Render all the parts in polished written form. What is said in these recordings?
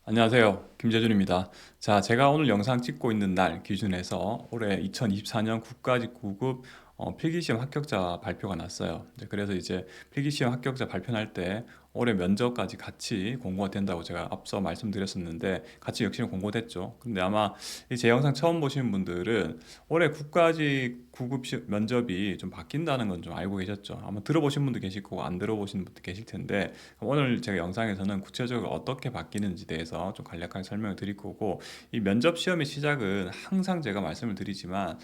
안녕하세요. 김재준입니다. 자, 제가 오늘 영상 찍고 있는 날 기준해서 올해 2024년 국가직 9급 필기시험 합격자 발표가 났어요. 그래서 이제 필기시험 합격자 발표할 때 올해 면접까지 같이 공고가 된다고 제가 앞서 말씀드렸었는데 같이 역시나 공고됐죠. 근데 아마 이 제 영상 처음 보시는 분들은 올해 국가직 9급 면접이 좀 바뀐다는 건 좀 알고 계셨죠. 아마 들어보신 분도 계실 거고 안 들어보신 분도 계실 텐데 오늘 제가 영상에서는 구체적으로 어떻게 바뀌는지 대해서 좀 간략하게 설명을 드릴 거고, 이 면접 시험의 시작은 항상 제가 말씀을 드리지만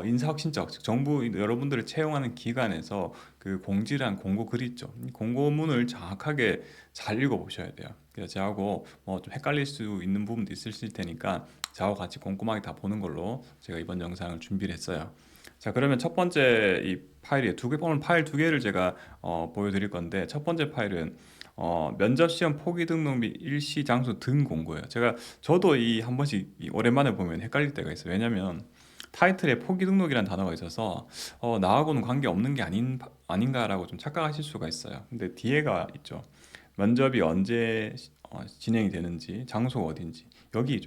인사혁신처, 즉 정부 여러분들을 채용하는 기관에서 그 공지란 공고 글 있죠. 이 공고문을 정확하게 잘 읽어보셔야 돼요. 그래서 저하고 뭐 좀 헷갈릴 수 있는 부분도 있으실 테니까 저하고 같이 꼼꼼하게 다 보는 걸로 제가 이번 영상을 준비를 했어요. 자, 그러면 첫 번째 이 파일이 두 개, 오늘 파일 두 개를 제가 보여드릴 건데, 첫 번째 파일은 면접 시험 포기 등록 및 일시 장소 등 공고예요. 저도 이 한 번씩 오랜만에 보면 헷갈릴 때가 있어요. 왜냐면 타이틀에 포기 등록이라는 단어가 있어서 나하고는 관계 없는 게 아닌가라고 좀 착각하실 수가 있어요. 근데 뒤에가 있죠. 면접이 언제 진행이 되는지, 장소가 어딘지, 여기.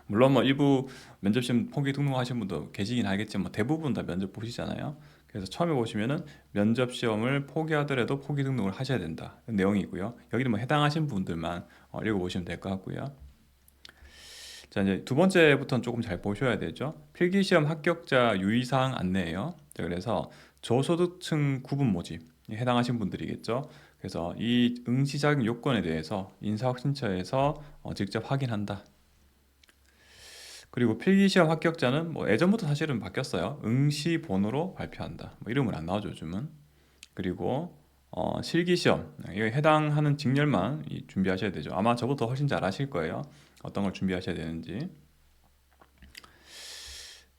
물론 뭐 일부 면접 시험 포기 등록하신 분도 계시긴 하겠지만 뭐 대부분 다 면접 보시잖아요. 그래서 처음에 보시면은 면접 시험을 포기하더라도 포기 등록을 하셔야 된다 내용이고요. 여기는 뭐 해당하신 분들만 읽어보시면 될 것 같고요. 자, 이제 두 번째부터는 조금 잘 보셔야 되죠. 필기시험 합격자 유의사항 안내예요. 자, 그래서 저소득층 구분 모집 해당하신 분들이겠죠. 그래서 이 응시 자격 요건에 대해서 인사혁신처에서 직접 확인한다. 그리고 필기시험 합격자는 뭐 예전부터 사실은 바뀌었어요. 응시 번호로 발표한다. 뭐 이름은 안 나오죠, 요즘은. 그리고 실기시험 이에 해당하는 직렬만 준비하셔야 되죠. 아마 저보다 훨씬 잘 아실 거예요. 어떤 걸 준비하셔야 되는지.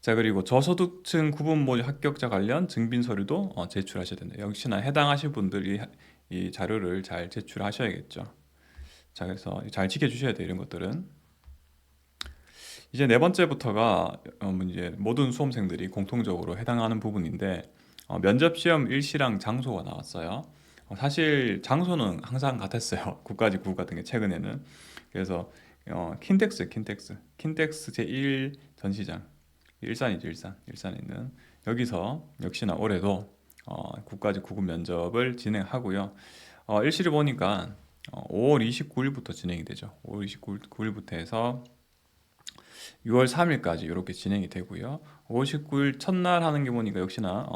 자, 그리고 저소득층 구분 모집 합격자 관련 증빙 서류도 제출하셔야 된다. 역시나 해당하실 분들이 이 자료를 잘 제출하셔야겠죠. 자, 그래서 잘 지켜주셔야 돼요, 이런 것들은. 이제 네 번째부터가 이제 모든 수험생들이 공통적으로 해당하는 부분인데, 면접 시험 일시랑 장소가 나왔어요. 사실 장소는 항상 같았어요. 국가직 구 같은 게 최근에는. 그래서 킨텍스 제1 전시장, 일산이죠, 일산에 있는 여기서 역시나 올해도 국가직 9급 면접을 진행하고요. 일시를 보니까 5월 29일부터 진행이 되죠. 5월 29일부터 해서 6월 3일까지 이렇게 진행이 되고요. 5월 19일 첫날 하는 게 보니까 역시나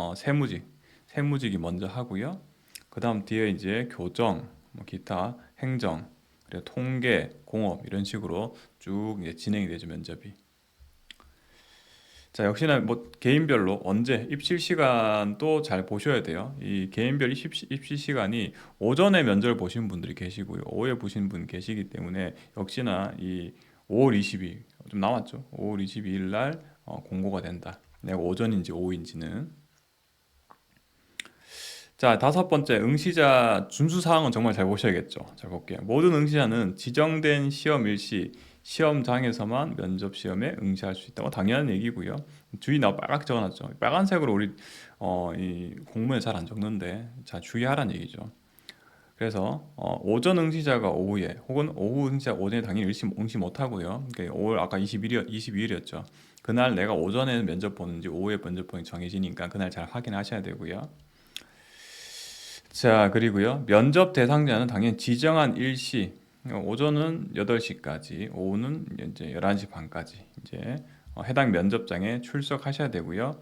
세무직이 먼저 하고요. 그 다음 뒤에 이제 교정, 뭐 기타, 행정, 그리고 통계, 공업 이런 식으로 쭉 이제 진행이 되죠, 면접이. 자, 역시나 뭐 개인별로 언제 입실 시간도 잘 보셔야 돼요. 이 개인별 입실 시간이 오전에 면접을 보시는 분들이 계시고요. 오후에 보시는 분 계시기 때문에 역시나 이 5월 22일 좀 남았죠. 5월 22일 날 공고가 된다. 내가 오전인지 오후인지는. 자, 다섯 번째 응시자 준수 사항은 정말 잘 보셔야겠죠. 잘 볼게요. 모든 응시자는 지정된 시험 일시 시험장에서만 면접 시험에 응시할 수 있다고 당연한 얘기고요. 주의 나 빨갛게 적어놨죠. 빨간색으로 우리 이 공문에 잘 안 적는데 자 주의하라는 얘기죠. 그래서 오전 응시자가 오후에 혹은 오후 응시자 오전에 당연히 응시 못 하고요. 그러니까 5월 아까 22일이었죠. 그날 내가 오전에 면접 보는지 오후에 면접 보는지 정해지니까 그날 잘 확인하셔야 되고요. 자, 그리고요. 면접 대상자는 당연히 지정한 일시, 오전은 8시까지, 오후는 이제 11시 반까지 이제 해당 면접장에 출석하셔야 되고요.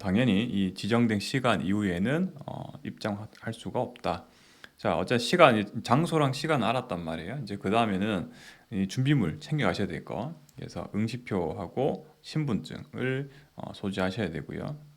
당연히 이 지정된 시간 이후에는 입장할 수가 없다. 자, 어차피 장소랑 시간 알았단 말이에요. 이제 그 다음에는 이 준비물 챙겨 가셔야 될 거. 그래서 응시표하고 신분증을 소지하셔야 되고요.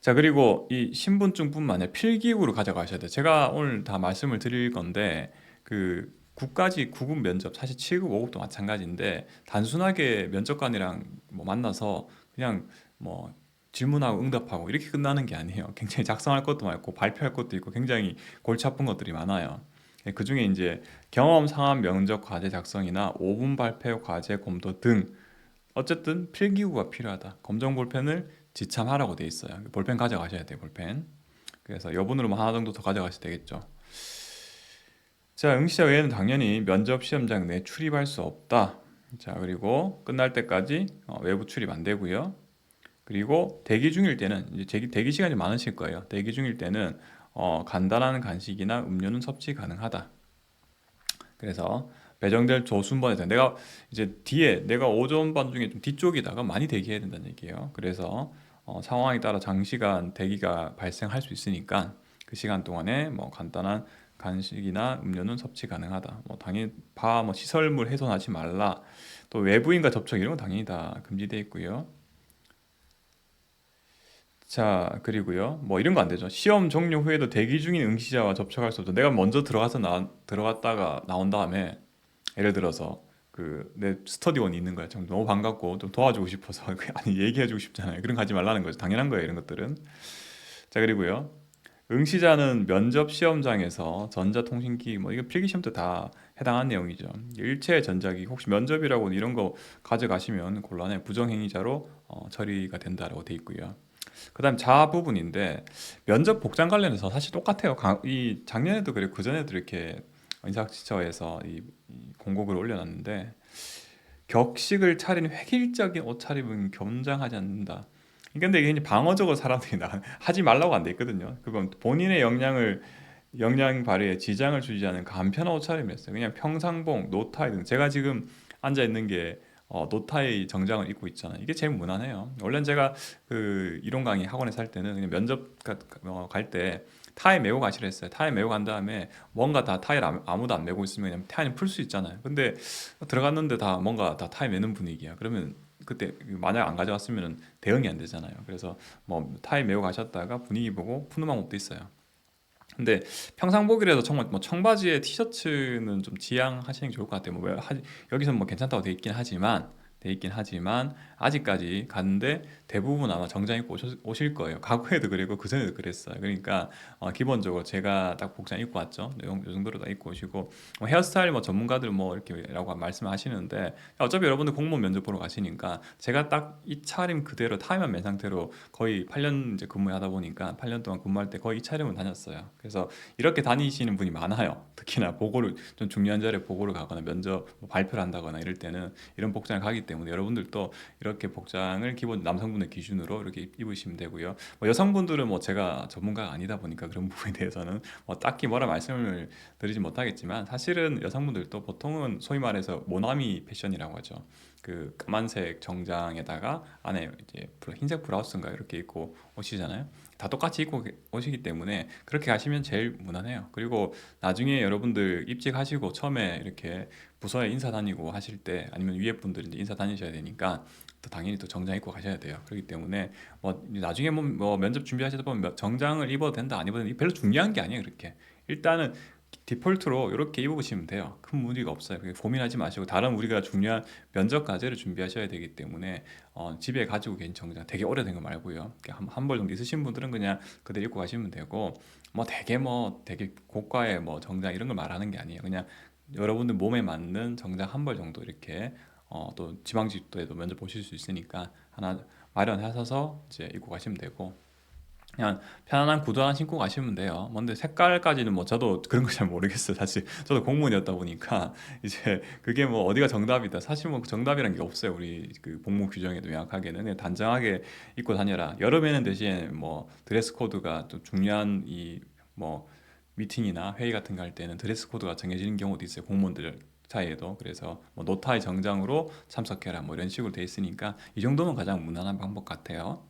자, 그리고 이 신분증뿐만 아니라 필기구를 가져가셔야 돼요. 제가 오늘 다 말씀을 드릴 건데, 그 국가직 9급 면접, 사실 7급, 5급도 마찬가지인데, 단순하게 면접관이랑 뭐 만나서 그냥 뭐 질문하고 응답하고 이렇게 끝나는 게 아니에요. 굉장히 작성할 것도 많고, 발표할 것도 있고, 굉장히 골치 아픈 것들이 많아요. 그 중에 이제 경험 상한 면접 과제 작성이나 5분 발표 과제 검토 등 어쨌든 필기구가 필요하다. 검정 볼펜을 지참하라고 돼 있어요. 볼펜 가져가셔야 돼요, 볼펜. 그래서 여분으로 하나 정도 더 가져가셔도 되겠죠. 자, 응시자 외에는 당연히 면접 시험장 내 출입할 수 없다. 자, 그리고 끝날 때까지 외부 출입 안 되고요. 그리고 대기 중일 때는 이제 대기 시간이 많으실 거예요. 대기 중일 때는 간단한 간식이나 음료는 섭취 가능하다. 그래서 배정될 조순번에서 내가 이제 뒤에 내가 오전반 중에 좀 뒤쪽에다가 많이 대기해야 된다는 얘기예요. 그래서 상황에 따라 장시간 대기가 발생할 수 있으니까 그 시간 동안에 뭐 간단한 간식이나 음료는 섭취 가능하다. 뭐 당연히 뭐 시설물 훼손하지 말라. 또 외부인과 접촉 이런 건 당연히 다 금지되어 있고요. 자, 그리고요. 뭐 이런 거 안 되죠. 시험 종료 후에도 대기 중인 응시자와 접촉할 수 없죠. 내가 먼저 들어갔다가 나온 다음에 예를 들어서 그 내 스터디원이 있는 거야. 좀 너무 반갑고 좀 도와주고 싶어서 아니 얘기해주고 싶잖아요. 그런 거 하지 말라는 거죠. 당연한 거예요. 이런 것들은. 자, 그리고요. 응시자는 면접 시험장에서 전자통신기 뭐 이거 필기시험도 다 해당한 내용이죠. 일체 전자기 혹시 면접이라고 이런 거 가져가시면 곤란해 부정행위자로 처리가 된다라고 돼 있고요. 그다음 자 부분인데 면접 복장 관련해서 사실 똑같아요. 이 작년에도 그래 그전에도 이렇게 인사처에서 이 공고글을 올려놨는데 격식을 차린 획일적인 옷차림은 겸장하지 않는다. 근데 이게 이제 방어적으로 사람들이 하지 말라고 안 돼 있거든요. 그건 본인의 역량 발휘에 지장을 주지 않은 간편한 옷차림이었어요. 그냥 평상복, 노타이 등 제가 지금 앉아 있는 게 노타이 정장을 입고 있잖아요. 이게 제일 무난해요. 원래는 제가 그 이론 강의 학원에서 할 때는 그냥 면접 갈 때 타이 메고 가시라 했어요. 타이 메고 간 다음에 뭔가 다 타이를 아무도 안 메고 있으면 그냥 타이는 풀 수 있잖아요. 근데 들어갔는데 다 뭔가 다 타이 매는 분위기야. 그러면 그때 만약 안 가져갔으면 대응이 안 되잖아요. 그래서 뭐 타이 메고 가셨다가 분위기 보고 푸는 방법도 있어요. 근데 평상복이라도 정말 뭐 청바지에 티셔츠는 좀 지양하시는 게 좋을 것 같아요. 여기서 뭐 괜찮다고 돼 있긴 하지만 아직까지 갔는데 대부분 아마 정장 입고 오실 거예요. 과거에도 그리고 그 전에도 그랬어요. 그러니까 기본적으로 제가 딱 복장 입고 왔죠. 요 정도로 다 입고 오시고 헤어스타일 뭐 전문가들 뭐 이렇게라고 말씀하시는데 어차피 여러분들 공무원 면접 보러 가시니까 제가 딱 이 차림 그대로 타이만 맨 상태로 거의 8년 이제 근무하다 보니까 8년 동안 근무할 때 거의 이 차림을 다녔어요. 그래서 이렇게 다니시는 분이 많아요. 특히나 보고를 좀 중요한 자리에 보고를 가거나 면접 뭐 발표를 한다거나 이럴 때는 이런 복장을 가기 때문에 여러분들도 이렇게 복장을 기본 남성분의 기준으로 이렇게 입으시면 되고요. 뭐 여성분들은 뭐 제가 전문가가 아니다 보니까 그런 부분에 대해서는 뭐 딱히 뭐라 말씀을 드리지 못하겠지만 사실은 여성분들도 보통은 소위 말해서 모나미 패션이라고 하죠. 그 까만색 정장에다가 안에 이제 흰색 브라우스인가 이렇게 입고 오시잖아요. 다 똑같이 입고 오시기 때문에 그렇게 가시면 제일 무난해요. 그리고 나중에 여러분들 입직하시고 처음에 이렇게 부서에 인사 다니고 하실 때 아니면 위에 분들 이제 인사 다니셔야 되니까 또 당연히 또 정장 입고 가셔야 돼요. 그렇기 때문에 뭐 나중에 뭐 면접 준비하시다 보면 정장을 입어도 된다 안 입어도 된다 별로 중요한 게 아니에요. 그렇게 일단은 디폴트로 이렇게 입으시면 돼요. 큰 무리가 없어요. 그게 고민하지 마시고 다른 우리가 중요한 면접 과제를 준비하셔야 되기 때문에 집에 가지고 계신 정장 되게 오래된 거 말고요. 한 벌 정도 있으신 분들은 그냥 그대로 입고 가시면 되고 뭐 되게 고가의 뭐 정장 이런 걸 말하는 게 아니에요. 그냥 여러분들 몸에 맞는 정장 한 벌 정도 이렇게 또 지방직도에도 면접 보실 수 있으니까 하나 마련하셔서 이제 입고 가시면 되고 그냥 편안한 구두 하나 신고 가시면 돼요. 뭔데 색깔까지는 뭐 저도 그런 거 잘 모르겠어요. 사실 저도 공무원이었다 보니까 이제 그게 뭐 어디가 정답이다. 사실 뭐 정답이란 게 없어요. 우리 그 복무 규정에도 명확하게는 그냥 단정하게 입고 다녀라. 여름에는 대신 뭐 드레스 코드가 또 중요한 이 뭐 미팅이나 회의 같은 거 할 때는 드레스 코드가 정해지는 경우도 있어요. 공무원들 사이에도 그래서 뭐 노타의 정장으로 참석해라 뭐 이런 식으로 돼 있으니까 이 정도면 가장 무난한 방법 같아요.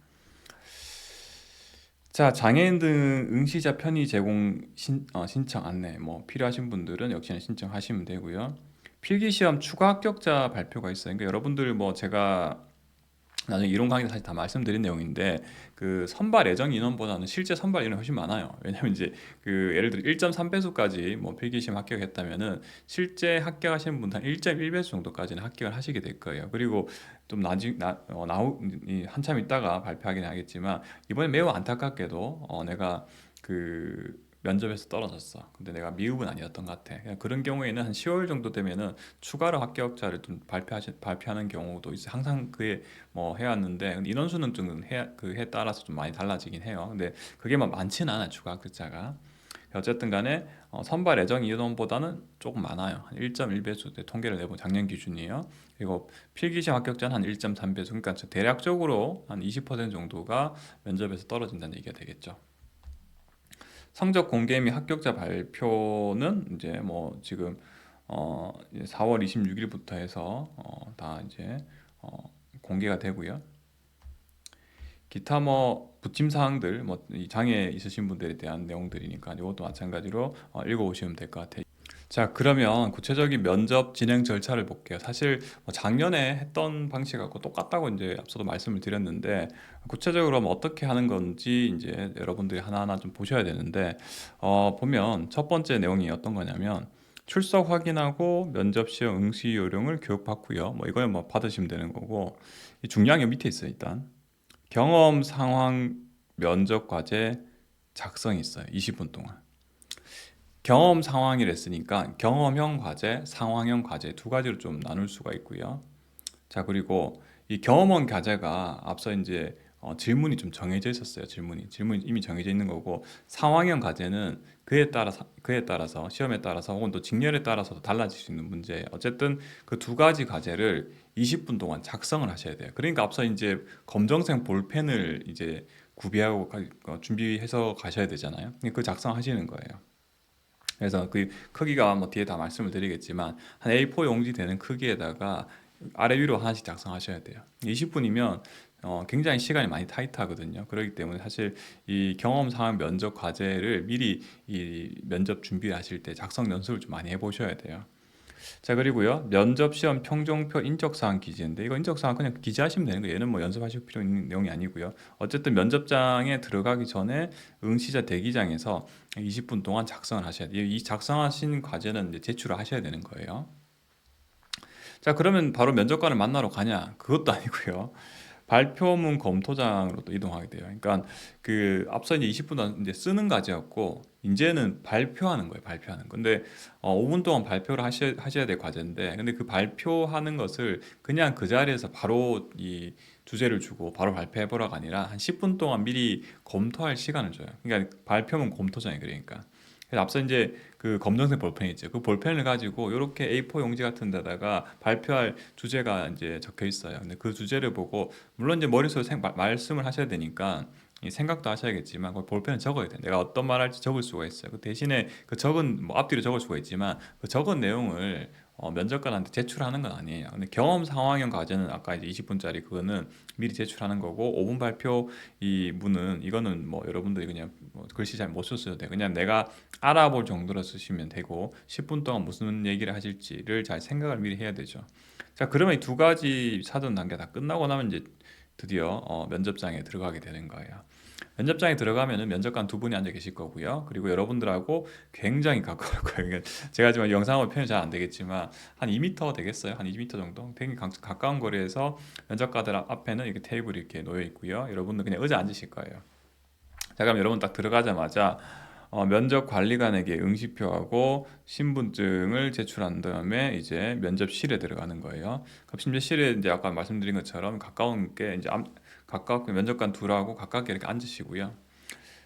자, 장애인 등 응시자 편의 제공 신청 안내 뭐 필요하신 분들은 역시나 신청하시면 되고요. 필기시험 추가 합격자 발표가 있어요. 그러니까 여러분들 뭐 제가 나중에 이론 강의도 사실 다 말씀드린 내용인데 그 선발 예정 인원보다는 실제 선발 인원이 훨씬 많아요. 왜냐면 이제 그 예를 들어 1.3배수까지 뭐 필기시험 합격했다면은 실제 합격하시는 분한 1.1배수 정도까지는 합격을 하시게 될 거예요. 그리고 좀 한참 있다가 발표하긴 하겠지만 이번에 매우 안타깝게도 내가 그 면접에서 떨어졌어. 근데 내가 미흡은 아니었던 것 같아. 그냥 그런 경우에는 한 10월 정도 되면은 추가로 합격자를 좀 발표하는 경우도 있어. 항상 그게 뭐 해왔는데 근데 인원수는 좀 그해 따라서 좀 많이 달라지긴 해요. 근데 그게 막 많지는 않아 추가 합격자가. 어쨌든 간에 선발 예정 인원보다는 조금 많아요. 한 1.1배수 통계를 내본 작년 기준이에요. 그리고 필기시험 합격자는 한 1.3배수. 그러니까 대략적으로 한 20% 정도가 면접에서 떨어진다는 얘기가 되겠죠. 성적 공개 및 합격자 발표는 이제 뭐 지금 이제 4월 26일부터 해서 다 이제 공개가 되고요. 기타 뭐 부침 사항들 뭐 이 장애 있으신 분들에 대한 내용들이니까 이것도 마찬가지로 읽어보시면 될 것 같아요. 자, 그러면 구체적인 면접 진행 절차를 볼게요. 사실 뭐 작년에 했던 방식하고 똑같다고 이제 앞서도 말씀을 드렸는데 구체적으로 뭐 어떻게 하는 건지 이제 여러분들이 하나하나 좀 보셔야 되는데 보면 첫 번째 내용이 어떤 거냐면 출석 확인하고 면접 시험 응시 요령을 교육받고요. 뭐 이거는 뭐 받으시면 되는 거고 이 중요한 게 밑에 있어요. 일단 경험 상황 면접 과제 작성이 있어요. 20분 동안. 경험 상황이랬으니까 경험형 과제, 상황형 과제 두 가지로 좀 나눌 수가 있고요. 자, 그리고 이 경험형 과제가 앞서 이제 질문이 좀 정해져 있었어요. 질문이 이미 정해져 있는 거고 상황형 과제는 그에 따라서 시험에 따라서 혹은 또 직렬에 따라서도 달라질 수 있는 문제예요. 어쨌든 그 두 가지 과제를 20분 동안 작성을 하셔야 돼요. 그러니까 앞서 이제 검정색 볼펜을 이제 구비하고 준비해서 가셔야 되잖아요. 그 작성하시는 거예요. 그래서 그 크기가 뭐 뒤에 다 말씀을 드리겠지만 한 A4 용지 되는 크기에다가 아래 위로 하나씩 작성하셔야 돼요. 20분이면 굉장히 시간이 많이 타이트하거든요. 그렇기 때문에 사실 이 경험 상황 면접 과제를 미리 이 면접 준비하실 때 작성 연습을 좀 많이 해보셔야 돼요. 자, 그리고요. 면접 시험 평정표 인적사항 기재인데 이거 인적사항 그냥 기재하시면 되는 거예요. 얘는 뭐 연습하실 필요 있는 내용이 아니고요. 어쨌든 면접장에 들어가기 전에 응시자 대기장에서 20분 동안 작성을 하셔야 돼요. 이 작성하신 과제는 이제 제출을 하셔야 되는 거예요. 자, 그러면 바로 면접관을 만나러 가냐? 그것도 아니고요. 발표문 검토장으로 또 이동하게 돼요. 그러니까 그 앞서 이제 20분 은 이제 쓰는 과제였고 이제는 발표하는 거예요. 발표하는. 근데 5분 동안 발표를 하셔야 될 과제인데 근데 그 발표하는 것을 그냥 그 자리에서 바로 이 주제를 주고 바로 발표해 보라가 아니라 한 10분 동안 미리 검토할 시간을 줘요. 그러니까 발표문 검토장이 그러니까. 그래서 앞서 이제 그 검정색 볼펜 있죠. 그 볼펜을 가지고 이렇게 A4 용지 같은 데다가 발표할 주제가 이제 적혀 있어요. 근데 그 주제를 보고 물론 이제 머릿속에 말씀을 하셔야 되니까 이 생각도 하셔야겠지만 그 볼펜에 적어야 돼. 내가 어떤 말 할지 적을 수가 있어요. 그 대신에 그 적은 뭐 앞뒤로 적을 수가 있지만 그 적은 내용을 면접관한테 제출하는 건 아니에요. 근데 경험 상황형 과제는 아까 이제 20분짜리 그거는 미리 제출하는 거고 5분 발표 이 문은 이거는 뭐 여러분들이 그냥 뭐 글씨 잘 못 썼어도 돼. 그냥 내가 알아볼 정도로 쓰시면 되고 10분 동안 무슨 얘기를 하실지를 잘 생각을 미리 해야 되죠. 자, 그러면 이 두 가지 사전 단계 다 끝나고 나면 이제 드디어 면접장에 들어가게 되는 거예요. 면접장에 들어가면은 면접관 두 분이 앉아 계실 거고요. 그리고 여러분들하고 굉장히 가까울 거예요. 그러니까 제가 지금 영상으로 표현이 잘 안 되겠지만 한 2m 되겠어요. 한 2m 정도. 되게 가까운 거리에서 면접관들 앞에는 이렇게 테이블이 이렇게 놓여 있고요. 여러분들 그냥 의자 앉으실 거예요. 자, 그럼 여러분 딱 들어가자마자 면접 관리관에게 응시표하고 신분증을 제출한 다음에 이제 면접실에 들어가는 거예요. 그럼 심지실에 이제 아까 말씀드린 것처럼 가까운 게 이제 가깝게 면접관 둘하고 가깝게 이렇게 앉으시고요.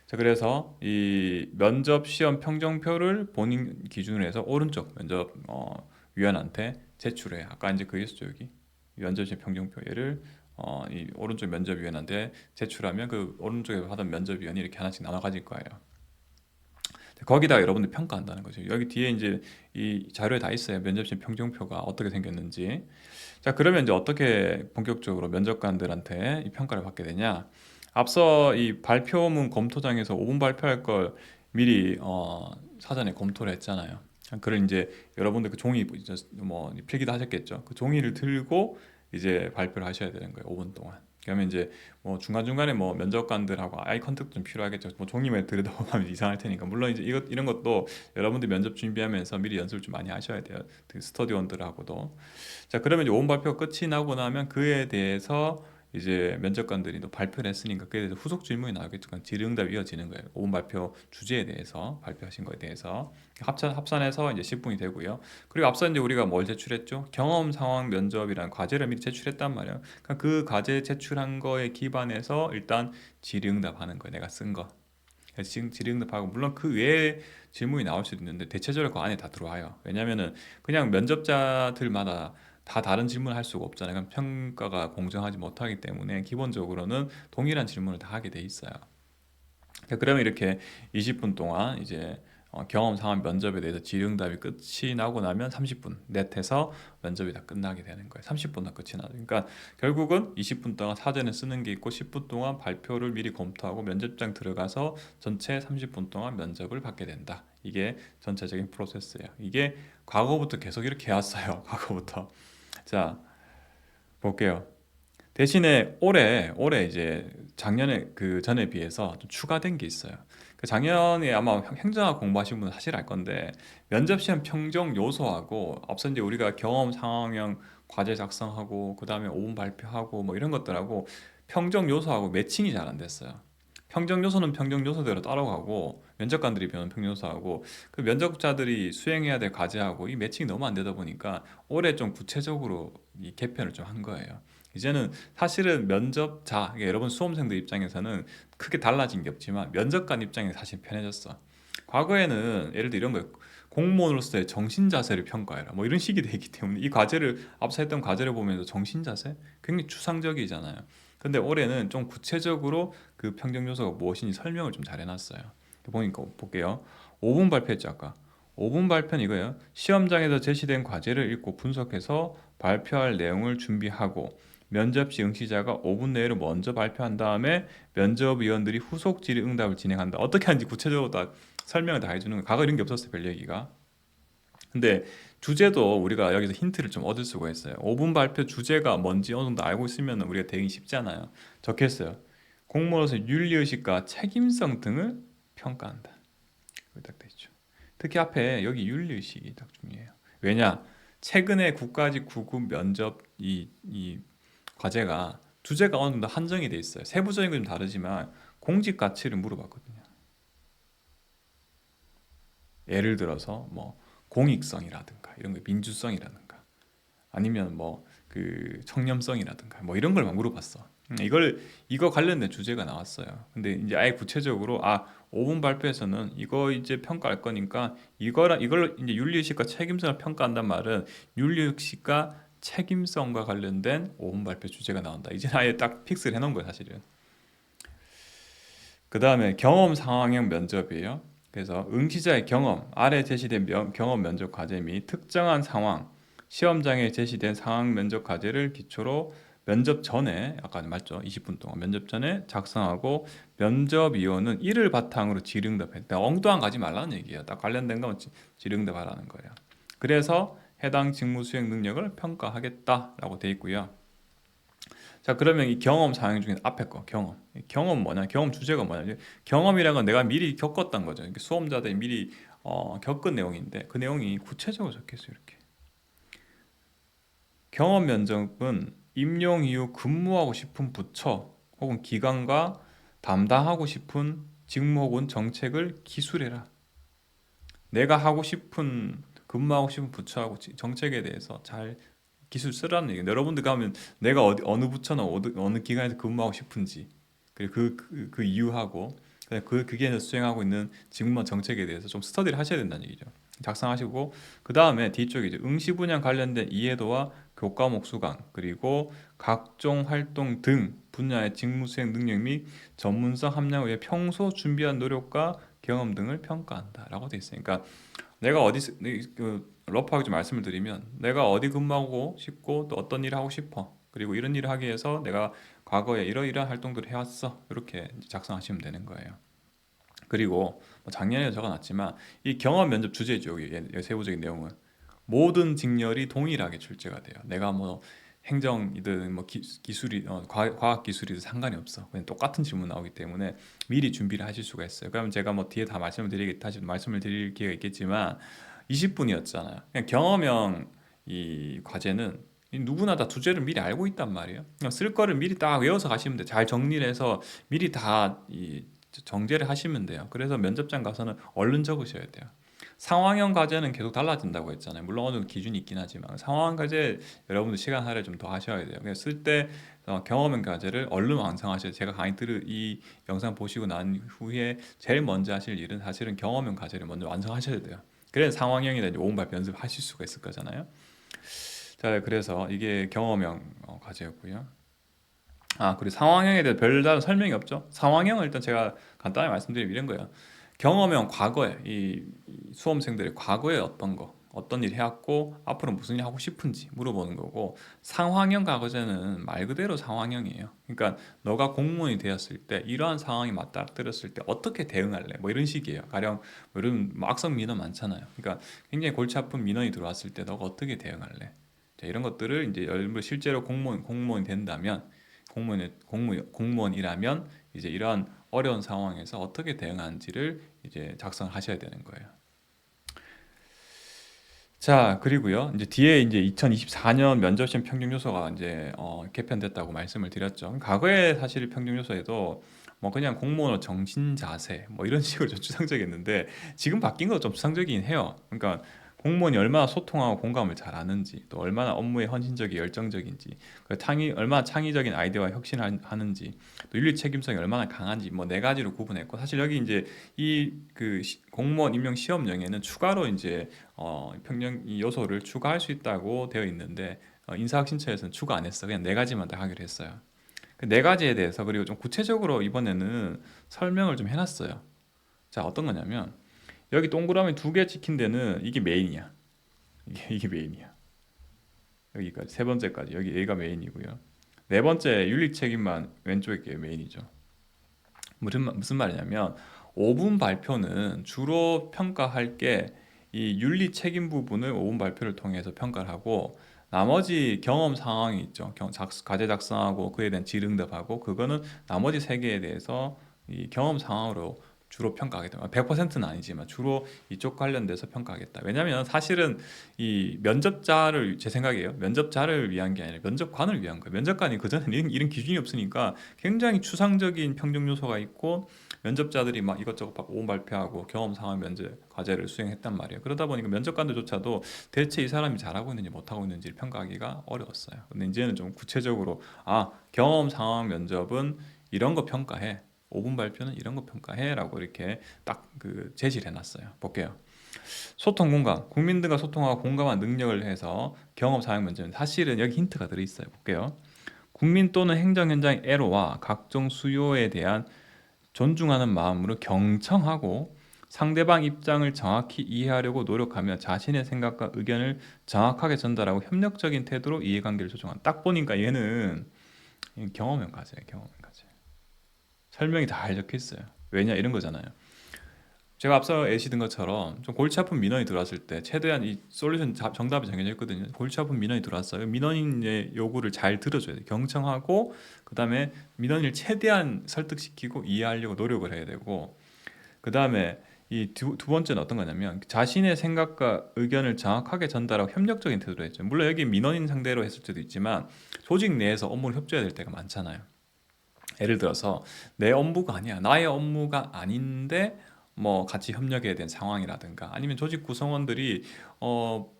자, 그래서 이 면접 시험 평정표를 본인 기준으로 해서 오른쪽 면접 위원한테 제출해. 아까 이제 그 있었죠 여기 면접 시험 평정표 얘를 이 오른쪽 면접위원한테 제출하면 그 오른쪽에 하던 면접위원이 이렇게 하나씩 나눠 가질 거예요. 거기다가 여러분들 평가한다는 거죠. 여기 뒤에 이제 이 자료에 다 있어요. 면접실 평정표가 어떻게 생겼는지. 자, 그러면 이제 어떻게 본격적으로 면접관들한테 이 평가를 받게 되냐? 앞서 이 발표문 검토장에서 5분 발표할 걸 미리 사전에 검토를 했잖아요. 그걸 이제 여러분들 그 종이 뭐 필기도 하셨겠죠. 그 종이를 들고 이제 발표를 하셔야 되는 거예요. 5분 동안. 그러면 이제 뭐 중간중간에 뭐 면접관들하고 아이 컨택도 좀 필요하겠죠. 뭐 종이만 들여다보면 이상할 테니까. 물론 이제 이런 것도 여러분들 면접 준비하면서 미리 연습을 좀 많이 하셔야 돼요. 그 스터디원들하고도. 자, 그러면 이제 온 발표가 끝이 나고 나면 그에 대해서 이제 면접관들이 또 발표를 했으니까 그에 대해서 후속 질문이 나오겠죠. 그러니까 질의응답이 이어지는 거예요. 온 발표 주제에 대해서 발표하신 거에 대해서 합산해서 이제 10분이 되고요. 그리고 앞서 이제 우리가 뭘 제출했죠? 경험 상황 면접이라는 과제를 미리 제출했단 말이에요. 그러니까 그 과제 제출한 거에 기반해서 일단 질의응답하는 거예요. 내가 쓴 거. 질의응답하고 물론 그 외에 질문이 나올 수도 있는데 대체적으로 그 안에 다 들어와요. 왜냐면은 그냥 면접자들마다 다 다른 질문을 할 수가 없잖아요. 그럼 평가가 공정하지 못하기 때문에 기본적으로는 동일한 질문을 다 하게 돼 있어요. 그러면 이렇게 20분 동안 이제 경험 상황 면접에 대해서 질의응답이 끝이 나고 나면 30분 넷해서 면접이 다 끝나게 되는 거예요. 30분은 끝이 나죠. 그러니까 결국은 20분 동안 사전에 쓰는 게 있고 10분 동안 발표를 미리 검토하고 면접장 들어가서 전체 30분 동안 면접을 받게 된다. 이게 전체적인 프로세스예요. 이게 과거부터 계속 이렇게 해왔어요. 과거부터. 자, 볼게요. 대신에 올해 이제 작년에 그 전에 비해서 좀 추가된 게 있어요. 그 작년에 아마 행정학 공부하신 분은 사실 알 건데 면접 시험 평정 요소하고 앞서 이제 우리가 경험 상황형 과제 작성하고 그 다음에 5분 발표하고 뭐 이런 것들하고 평정 요소하고 매칭이 잘 안 됐어요. 평정 요소는 평정 요소대로 따라가고 면접관들이 배우는 평정 요소하고 그 면접자들이 수행해야 될 과제하고 이 매칭이 너무 안 되다 보니까 올해 좀 구체적으로 이 개편을 좀 한 거예요. 이제는 사실은 면접자, 그러니까 여러분 수험생들 입장에서는 크게 달라진 게 없지만 면접관 입장에 사실 편해졌어. 과거에는 예를 들어 이런 거예요. 공무원으로서의 정신 자세를 평가해라. 뭐 이런 식이 되기 때문에 이 과제를 앞서 했던 과제를 보면서 정신 자세 굉장히 추상적이잖아요. 근데 올해는 좀 구체적으로 그 평정 요소가 무엇인지 설명을 좀 잘 해놨어요. 보니까 볼게요. 5분 발표했죠 아까. 5분 발표는 이거예요. 시험장에서 제시된 과제를 읽고 분석해서 발표할 내용을 준비하고 면접 시 응시자가 5분 내로 먼저 발표한 다음에 면접위원들이 후속 질의 응답을 진행한다. 어떻게 하는지 구체적으로 다 설명을 다 해주는 거. 과거 이런 게 없었어요, 별 얘기가. 근데 주제도 우리가 여기서 힌트를 좀 얻을 수가 있어요. 5분 발표 주제가 뭔지 어느 정도 알고 있으면 우리가 대응이 쉽잖아요. 적혔어요. 공무원으로서 윤리의식과 책임성 등을 평가한다. 여기 딱 되죠. 특히 앞에 여기 윤리의식이 딱 중요해요. 왜냐? 최근에 국가직 9급 면접 이 과제가 주제가 어느 정도 한정이 돼 있어요. 세부적인 건 좀 다르지만 공직 가치를 물어봤거든요. 예를 들어서 뭐 공익성이라든가 이런 거 민주성이라든가 아니면 뭐 그 청렴성이라든가 뭐 이런 걸 막 물어봤어. 이거 관련된 주제가 나왔어요. 근데 이제 아예 구체적으로 5분 발표에서는 이거 이제 평가할 거니까 이걸로 이제 윤리의식과 책임성을 평가한단 말은 윤리의식과 책임성과 관련된 5분 발표 주제가 나온다. 이제 아예 딱 픽스를 해놓은 거예요, 사실은. 그 다음에 경험 상황형 면접이에요. 그래서 응시자의 경험, 아래 제시된 경험 면접 과제 및 특정한 상황, 시험장에 제시된 상황 면접 과제를 기초로 면접 전에, 아까 맞죠? 20분 동안 면접 전에 작성하고 면접위원은 이를 바탕으로 질의응답해. 엉뚱한 거 하지 말라는 얘기예요. 딱 관련된 거면 질의응답하라는 거예요. 그래서 해당 직무 수행 능력을 평가하겠다라고 돼 있고요. 자, 그러면 이 경험 사항 중에 앞에 거 경험 뭐냐? 경험 주제가 뭐냐? 경험이라는 건 내가 미리 겪었던 거죠. 이게 수험자들이 미리 겪은 내용인데 그 내용이 구체적으로 적혀 있어요. 이렇게 경험 면접은 임용 이후 근무하고 싶은 부처 혹은 기관과 담당하고 싶은 직무 혹은 정책을 기술해라. 내가 하고 싶은 근무하고 싶은 부처하고 정책에 대해서 잘 기술 쓰라는 얘기예요. 여러분들 가면 내가 어느 부처나 어느 기관에서 근무하고 싶은지 그리고 그 이유하고 그게 수행하고 있는 직무와 정책에 대해서 좀 스터디를 하셔야 된다는 얘기죠. 작성하시고 그 다음에 뒤쪽에 이제 응시 분야 관련된 이해도와 교과목 수강 그리고 각종 활동 등 분야의 직무 수행 능력 및 전문성 함량을 위해 평소 준비한 노력과 경험 등을 평가한다라고 되어 있어요. 그러니까 내가 러프하게 좀 말씀을 드리면 내가 어디 근무하고 싶고 또 어떤 일을 하고 싶어 그리고 이런 일을 하기 위해서 내가 과거에 이러이러한 활동들을 해왔어 이렇게 작성하시면 되는 거예요. 그리고 뭐 작년에 적어놨지만 이 경험 면접 주제죠. 여기 세부적인 내용은 모든 직렬이 동일하게 출제가 돼요. 내가 뭐 행정이든 뭐 기술이 과학 기술이든 상관이 없어. 그냥 똑같은 질문 나오기 때문에 미리 준비를 하실 수가 있어요. 그러면 제가 뭐 뒤에 다 다시 말씀을 드릴 기회가 있겠지만 20분이었잖아요. 그냥 경험형 이 과제는 누구나 다 주제를 미리 알고 있단 말이에요. 그냥 쓸 거를 미리 딱 외워서 가시면 돼. 잘 정리를 해서 미리 다 정제를 하시면 돼요. 그래서 면접장 가서는 얼른 적으셔야 돼요. 상황형 과제는 계속 달라진다고 했잖아요. 물론 어느 정도 기준이 있긴 하지만 상황형 과제 여러분들 시간 할애 좀 더 하셔야 돼요. 그래서 쓸때 경험형 과제를 얼른 완성하셔야 돼요. 제가 강의 들을 이 영상 보시고 난 후에 제일 먼저 하실 일은 사실은 경험형 과제를 먼저 완성하셔야 돼요. 그래야 상황형이나 이제 5분 발표 연습하실 수가 있을 거잖아요. 자, 그래서 이게 경험형 과제였고요. 그리고 상황형에 대해 별다른 설명이 없죠. 상황형은 일단 제가 간단히 말씀드리면 이런 거예요. 경험형 과거에 이 수험생들의 과거에 어떤 일 해왔고 앞으로 무슨 일 하고 싶은지 물어보는 거고, 상황형 과거제는 말 그대로 상황형이에요. 그러니까 너가 공무원이 되었을 때 이러한 상황이 맞닥뜨렸을 때 어떻게 대응할래? 뭐 이런 식이에요. 가령 뭐 이런 뭐 악성 민원 많잖아요. 그러니까 굉장히 골치 아픈 민원이 들어왔을 때 너가 어떻게 대응할래? 자, 이런 것들을 이제 여러분 실제로 공무원이 된다면 공무원이라면 이제 이러한 어려운 상황에서 어떻게 대응하는지를 이제 작성하셔야 되는 거예요. 자, 그리고요. 이제 뒤에 이제 2024년 면접 시험 평균 요소가 이제 개편됐다고 말씀을 드렸죠. 과거에 사실 평균 요소에도 뭐 그냥 공무원의 정신 자세 뭐 이런 식으로 좀 추상적이었는데 지금 바뀐 거 좀 추상적이긴 해요. 그러니까 공무원이 얼마나 소통하고 공감을 잘하는지, 또 얼마나 업무에 헌신적이 열정적인지, 얼마나 창의적인 아이디어와 혁신을 하는지, 또 윤리 책임성이 얼마나 강한지, 뭐 네 가지로 구분했고, 사실 여기 이제 이 그 공무원 임용 시험령에는 추가로 이제 평형 이 요소를 추가할 수 있다고 되어 있는데, 인사혁신처에서는 추가 안 했어. 그냥 네 가지만 다 하기로 했어요. 그 네 가지에 대해서 그리고 좀 구체적으로 이번에는 설명을 좀 해놨어요. 자, 어떤 거냐면 여기 동그라미 두 개 찍힌 데는 이게 메인이야. 이게 메인이야. 여기까지 세 번째까지 여기 A가 메인이고요. 네 번째 윤리 책임만 왼쪽에 게 메인이죠. 무슨 말이냐면 5분 발표는 주로 평가할 게 이 윤리 책임 부분을 5분 발표를 통해서 평가를 하고, 나머지 경험 상황이 있죠. 과제 작성하고 그에 대한 질응답하고, 그거는 나머지 세 개에 대해서 이 경험 상황으로 주로 평가하겠다. 100%는 아니지만 주로 이쪽 관련돼서 평가하겠다. 왜냐하면 사실은 이 면접자를, 제 생각이에요. 면접자를 위한 게 아니라 면접관을 위한 거예요. 면접관이 그전에는 이런 기준이 없으니까 굉장히 추상적인 평등 요소가 있고, 면접자들이 막 이것저것 막 오온 발표하고 경험 상황 면접 과제를 수행했단 말이에요. 그러다 보니까 면접관들조차도 대체 이 사람이 잘하고 있는지 못하고 있는지를 평가하기가 어려웠어요. 근데 이제는 좀 구체적으로 경험 상황 면접은 이런 거 평가해. 5분 발표는 이런 거 평가해라고 이렇게 딱 그 제시를 해놨어요. 볼게요. 소통 공감, 국민들과 소통하고 공감한 능력을 해서 경험 상황 면접은 사실은 여기 힌트가 들어있어요. 볼게요. 국민 또는 행정 현장의 애로와 각종 수요에 대한 존중하는 마음으로 경청하고 상대방 입장을 정확히 이해하려고 노력하며 자신의 생각과 의견을 정확하게 전달하고 협력적인 태도로 이해관계를 조정한다. 딱 보니까 얘는 경험형 과제예요. 경험형 과제. 설명이 다 적혀 있어요. 왜냐 이런 거잖아요. 제가 앞서 예시든 것처럼 좀 골치 아픈 민원이 들어왔을 때 최대한 이 솔루션 정답이 정해져 있거든요. 골치 아픈 민원이 들어왔어요. 민원인의 요구를 잘 들어줘야 돼요. 경청하고 그다음에 민원인을 최대한 설득시키고 이해하려고 노력을 해야 되고, 그다음에 이 두 번째는 어떤 거냐면 자신의 생각과 의견을 정확하게 전달하고 협력적인 태도로 했죠. 물론 여기 민원인 상대로 했을 때도 있지만 조직 내에서 업무를 협조해야 될 때가 많잖아요. 예를 들어서 내 업무가 아니야, 나의 업무가 아닌데 뭐 같이 협력해야 되는 상황이라든가, 아니면 조직 구성원들이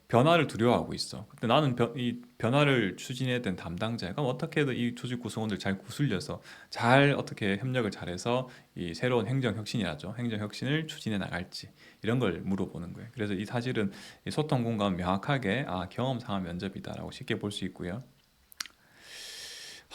변화를 두려워하고 있어. 근데 나는 이 변화를 추진해야 되는 담당자야. 그럼 어떻게든 이 조직 구성원들 잘 구슬려서 잘 어떻게 협력을 잘해서 이 새로운 행정 혁신이라죠. 행정 혁신을 추진해 나갈지, 이런 걸 물어보는 거예요. 그래서 이 사실은 이 소통 공감은 명확하게 경험 상황 면접이다라고 쉽게 볼 수 있고요.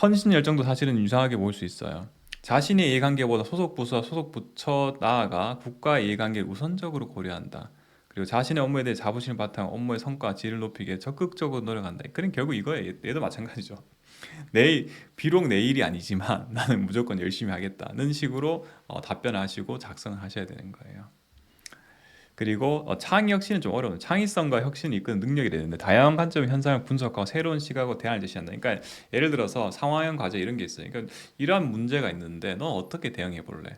헌신 열정도 사실은 유사하게 볼 수 있어요. 자신의 이해관계보다 소속 부서와 소속 부처 나아가 국가의 이해관계를 우선적으로 고려한다. 그리고 자신의 업무에 대해 자부심을 바탕 업무의 성과 질을 높이기 위해 적극적으로 노력한다. 그럼 결국 이거예요. 얘도 마찬가지죠. 비록 내 일이 아니지만 나는 무조건 열심히 하겠다는 식으로 답변하시고 작성을 하셔야 되는 거예요. 그리고 창의 혁신은 좀 어려운, 창의성과 혁신을 이끄는 능력이 되는데 다양한 관점의 현상을 분석하고 새로운 시각으로 대안을 제시한다. 그러니까 예를 들어서 상황형 과제 이런 게 있어요. 그러니까 이러한 문제가 있는데 넌 어떻게 대응해 볼래?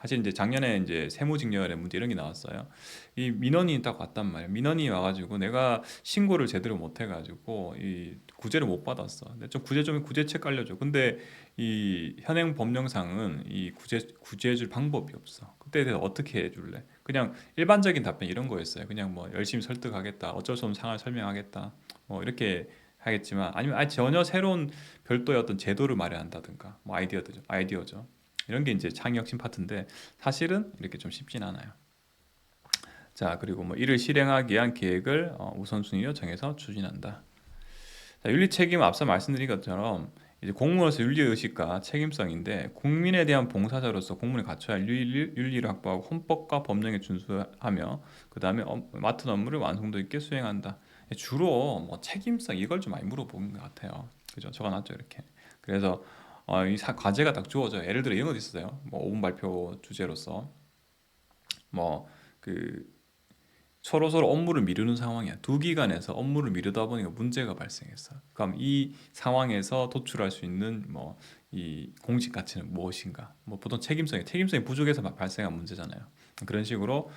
사실 이제 작년에 이제 세무직렬의 문제 이런 게 나왔어요. 이 민원이 딱 왔단 말이에요. 민원이 와가지고 내가 신고를 제대로 못 해가지고 이 구제를 못 받았어. 근데 좀 구제책 알려줘. 근데 이 현행 법령상은 이 구제해줄 방법이 없어. 그때에 대해서 어떻게 해줄래? 그냥 일반적인 답변 이런 거였어요. 그냥 뭐 열심히 설득하겠다. 어쩔 수 없는 상황을 설명하겠다. 뭐 이렇게 하겠지만 아니면 전혀 새로운 별도의 어떤 제도를 마련한다든가 뭐 아이디어죠. 이런 게 이제 창의 혁신 파트인데 사실은 이렇게 좀 쉽진 않아요. 자, 그리고 뭐 이를 실행하기 위한 계획을 우선순위로 정해서 추진한다. 자, 윤리 책임은 앞서 말씀드린 것처럼 이제 공무원으로서 윤리 의식과 책임성인데 국민에 대한 봉사자로서 공무원이 갖춰야 할 윤리를 확보하고 헌법과 법령에 준수하며 그 다음에 맡은 업무를 완성도 있게 수행한다. 주로 뭐 책임성 이걸 좀 많이 물어보는 것 같아요. 그죠? 적어놨죠 이렇게. 그래서 과제가 딱 주어져요. 예를 들어 이런 거 있었어요. 뭐 5분 발표 주제로서 뭐그 서로 업무를 미루는 상황이야. 두 기관에서 업무를 미루다 보니까 문제가 발생했어. 그럼 이 상황에서 도출할 수 있는 뭐 이 공식 가치는 무엇인가? 뭐 보통 책임성이 부족해서 발생한 문제잖아요. 그런 식으로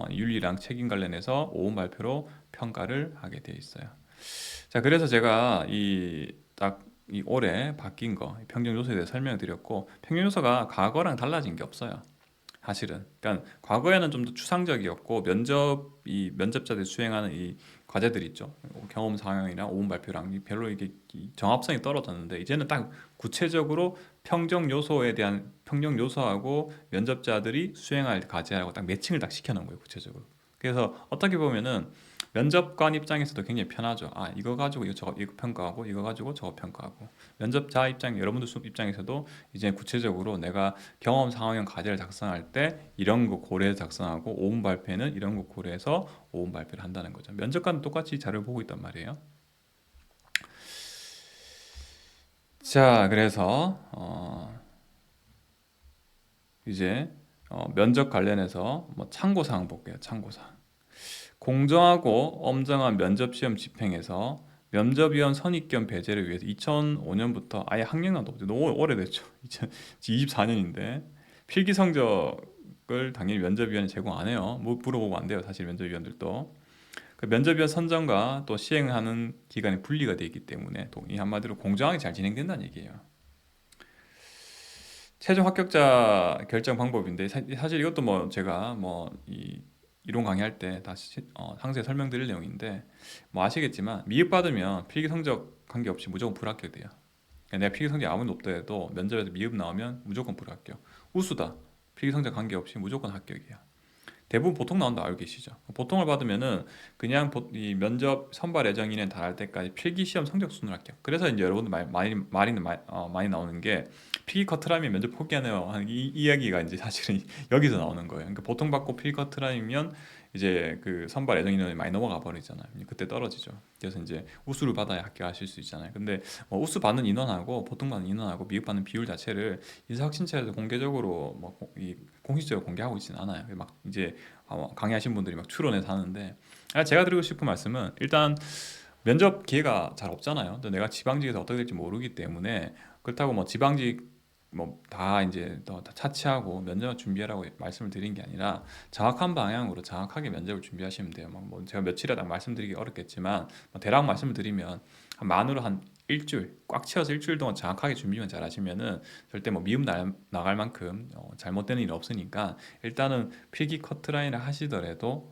윤리랑 책임 관련해서 오분 발표로 평가를 하게 돼 있어요. 자, 그래서 제가 이 올해 바뀐 거 평균 요소에 대해 설명을 드렸고 평균 요소가 과거랑 달라진 게 없어요. 사실은. 그러니까 과거에는 좀 더 추상적이었고 면접자들이 수행하는 이 과제들 있죠. 경험 상황이랑 오분 발표랑 별로 이게 정합성이 떨어졌는데 이제는 딱 구체적으로 평정 요소하고 면접자들이 수행할 과제하고 딱 매칭을 딱 시켜 놓은 거예요, 구체적으로. 그래서 어떻게 보면은 면접관 입장에서도 굉장히 편하죠. 아, 이거 가지고 이거 평가하고 이거 가지고 저거 평가하고. 여러분들 수업 입장에서도 이제 구체적으로 내가 경험 상황형 과제를 작성할 때 이런 거 고려해서 작성하고 오분 발표는 이런 거 고려해서 오분 발표를 한다는 거죠. 면접관은 똑같이 자료를 보고 있단 말이에요. 자, 그래서 이제 면접 관련해서 뭐 참고사항 볼게요. 참고사항. 공정하고 엄정한 면접 시험 집행에서 면접위원 선입견 배제를 위해서 2005년부터 아예 학력난도 없죠. 너무 오래됐죠. 2024년인데 필기 성적을 당연히 면접위원이 제공 안 해요. 뭐 물어보면 안 돼요. 사실 면접위원들도 그 면접위원 선정과 또 시행하는 기간이 분리가 되어 있기 때문에 이 한마디로 공정하게 잘 진행된다는 얘기예요. 최종 합격자 결정 방법인데 사실 이것도 뭐 제가 뭐 이 이론 강의할 때 다시 상세히 설명드릴 내용인데 뭐 아시겠지만 미흡 받으면 필기 성적 관계없이 무조건 불합격돼요. 그러니까 내가 필기 성적이 아무리 높더라도 면접에서 미흡 나오면 무조건 불합격. 우수다. 필기 성적 관계없이 무조건 합격이야. 대부분 보통 나온다 알고 계시죠? 보통을 받으면은 그냥 이 면접 선발 예정일에 달할 때까지 필기 시험 성적 순으로 할게요. 그래서 이제 여러분들 많이 나오는 게 필기 커트라면 면접 포기하네요 하는 이 이야기가 이제 사실은 여기서 나오는 거예요. 그러니까 보통 받고 필기 커트라면 이제 그 선발 예정 인원이 많이 넘어가 버리잖아요. 그때 떨어지죠. 그래서 이제 우수를 받아야 합격하실 수 있잖아요. 근데 우수 받는 인원하고 보통 받는 인원하고 미흡 받는 비율 자체를 인사혁신처에서 공개적으로 뭐이 공식적으로 공개하고 있지는 않아요. 막 이제 강의하신 분들이 막 추론해서 하는데 제가 드리고 싶은 말씀은 일단 면접 기회가 잘 없잖아요. 또 내가 지방직에서 어떻게 될지 모르기 때문에 그렇다고 뭐 지방직 뭐 다 이제 다 차치하고 면접 준비하라고 말씀을 드린 게 아니라 정확한 방향으로 정확하게 면접을 준비하시면 돼요. 뭐 제가 며칠에 딱 말씀드리기 어렵겠지만 뭐 대략 말씀을 드리면 만으로 한 일주일 꽉 채워서 일주일 동안 정확하게 준비만 잘 하시면은 절대 뭐 미움 나갈 만큼 잘못되는 일 없으니까 일단은 필기 커트라인을 하시더라도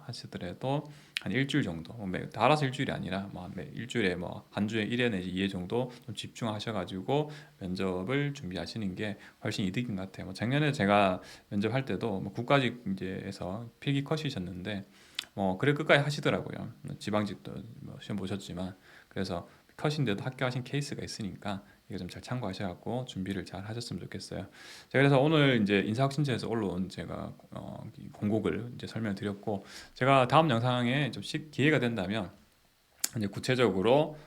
한 일주일 정도 다 알아서 일주일이 아니라 뭐 일주일에 뭐 한 주에 1회 내지 2회 정도 좀 집중하셔가지고 면접을 준비하시는 게 훨씬 이득인 것 같아요. 뭐 작년에 제가 면접할 때도 뭐 국가직 이제에서 필기 컷이셨는데 뭐 그래 끝까지 하시더라고요. 지방직도 뭐 시험 보셨지만 그래서 컷인데도 합격하신 케이스가 있으니까 이거 좀 잘 참고하셔갖고 준비를 잘 하셨으면 좋겠어요. 자, 그래서 오늘 이제 인사혁신처에서 올라온 제가 이 공곡을 이제 설명드렸고 제가 다음 영상에 좀 기회가 된다면 이제 구체적으로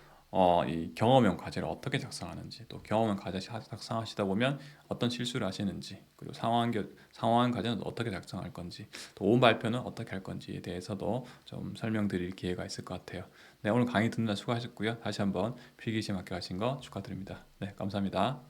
이 경험형 과제를 어떻게 작성하는지 또 경험형 과제 작성하시다 보면 어떤 실수를 하시는지 그리고 상황 과제는 어떻게 작성할 건지 또 오분 발표는 어떻게 할 건지에 대해서도 좀 설명드릴 기회가 있을 것 같아요. 네, 오늘 강의 듣느라 수고하셨고요. 다시 한번 필기시험 합격하신 거 축하드립니다. 네, 감사합니다.